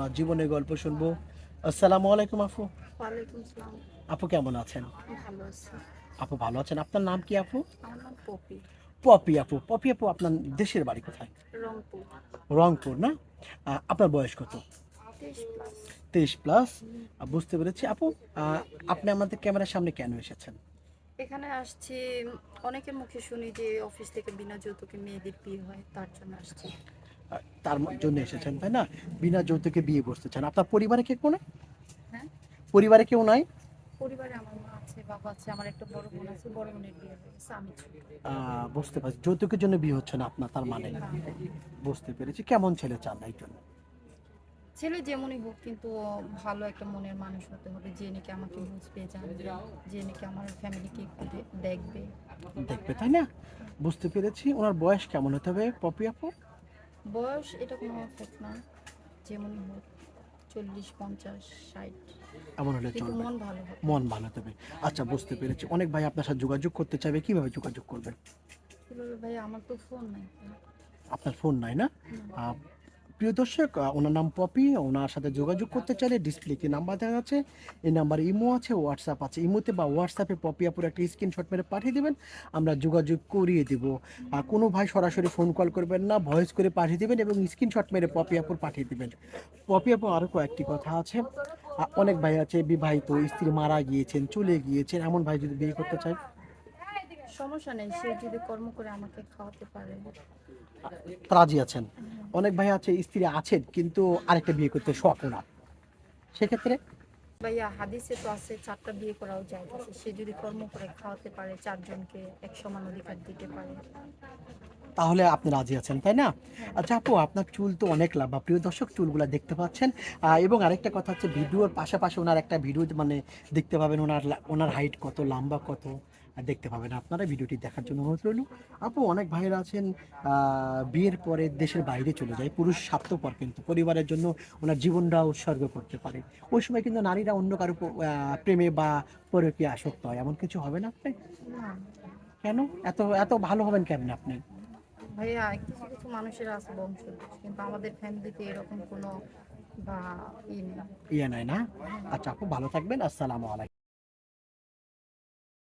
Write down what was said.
ওনার জীবনের গল্প শুনবো। আসসালামু আলাইকুম আপু। ওয়ালাইকুম আসসালাম। আপু কেমন আছেন? ভালো আছি। আপু ভালো আছেন? আপনার নাম কি আপু? আমার নাম পপি। পপি আপু। পপি আপু, আপনার দেশের বাড়ি কোথায়? রংপুর। রংপুর না? আপনার বয়স কত? 23+। 23+। বুঝতে পেরেছি আপু। আপনি আমাদের ক্যামেরার সামনে কেন এসেছেন? এখানে আসছি, অনেকের মুখে শুনি যে অফিস থেকে বিনা যৌতুকে মেয়েদের বিয়ে হয়, তার জন্য আসছি। তার জন্য এসেছেন তাই না? বিনা যৌতুকে বিয়ে বসতে চান। আপনার পরিবারে কে কোনো? হ্যাঁ, পরিবারে কেউ নাই? পরিবারে আমার মা আছে, বাবা আছে, আমার একটা বড় বোন আছে। বড় বোনের বিয়ে হয়ে গেছে, আমি ছোট। বুঝতে পারছি, যৌতুকের জন্য বিয়ে হচ্ছে না আপনার, তার মানে। না, বুঝতে পেরেছি। কেমন ছেলে চান এই জন্য? ছেলে যেমনই হোক, কিন্তু ভালো একটা মনের মানুষ হতে হবে, যে নাকি আমাকে বুঝবে, জানবে, যে নাকি আমার ফ্যামিলিকে একটু দেখবে। দেখবে তাই না? বুঝতে পেরেছি। ওনার বয়স কেমন হতে হবে পপি আপু? বয়স এটা কোনো ফ্যাক্ট না, যেমনই হোক, 40, 50, 60, এমন হলে কিন্তু চলবে। মন ভালো হবে। মন ভালো হতে হবে। আচ্ছা, বুঝতে পেরেছি। অনেক ভাই আপনার সাথে যোগাযোগ করতে চাইবে, কিভাবে যোগাযোগ করবেন? কিভাবে ভাই, আমার তো ফোন নাই। আপনার ফোন নাই না? হুম। আহ, প্রিয় দর্শক, ওনার নাম পপি। ওনার সাথে যোগাযোগ করতে চাইলে ডিসপ্লে কি নাম্বার দেখা যাচ্ছে, এই নাম্বার ইমো আছে, হোয়াটসঅ্যাপ আছে। ইমোতে বা হোয়াটসঅ্যাপে পপি আপুর একটা স্ক্রিনশট মেরে পাঠিয়ে দেবেন, আমরা যোগাযোগ করিয়ে দিব। কোনো ভাই সরাসরি ফোন কল করবেন না, ভয়েস করে পাঠিয়ে দেবেন এবং স্ক্রিনশট মেরে পপি আপুর পাঠিয়ে দেবেন। পপি আপু, আরও কয়েকটি কথা আছে। অনেক ভাই আছে বিবাহিত, স্ত্রী মারা গিয়েছেন, চলে গিয়েছেন, এমন ভাই যদি বিয়ে করতে চায়? সমস্যা নেই, সে যদি কর্ম করে আমাকে খাওয়াতে পারে। রাজি আছেন? অনেক ভাই আছে, স্ত্রী আছেন কিন্তু আরেকটা বিয়ে করতে শখ ওনার, সেক্ষেত্রে? ভাইয়া, হাদিসে তো আছে 4টা বিয়ে করাও যায়, সে যদি কর্ম করে খাওয়াতে পারে, 4জনকে এক সমান অধিকার দিতে পারে। তাহলে আপনি রাজি আছেন তাই না? আচ্ছা আপু, আপনার চুল তো অনেক লম্বা, প্রিয় দর্শক চুলগুলা দেখতে পাচ্ছেন। এবং আরেকটা কথা হচ্ছে, ভিডিওর পাশাপাশি ওনার একটা ভিডিও মানে দেখতে পাবেন, ওনার হাইট কত, লম্বা কত দেখতে পাবেন। আপনারা ভিডিওটি দেখার জন্য অনুরোধ রইল। আপু, অনেক ভাইয়েরা আছেন বিয়ের পরে দেশের বাইরে চলে যায়, পুরুষ স্বার্থপর কিন্তু পরিবারের জন্য ওনার জীবনটা উৎসর্গ করতে পারে। ওই সময় কিন্তু নারীরা অন্য কারো প্রেমে বা পরকীয়ায় আসক্ত হয়, এমন কিছু হবে না আপনি? না কেন? এত এত ভালো হবেন কেমন আপনি? ভাইয়া, কিছু কিছু মানুষের আছে বংশদোষ, কিন্তু আমাদের ফ্যামিলিতে এরকম কোনো বা ই নেই। ইয়ে নাই না? আচ্ছা আপু, ভালো থাকবেন। আসসালামু আলাইকুম।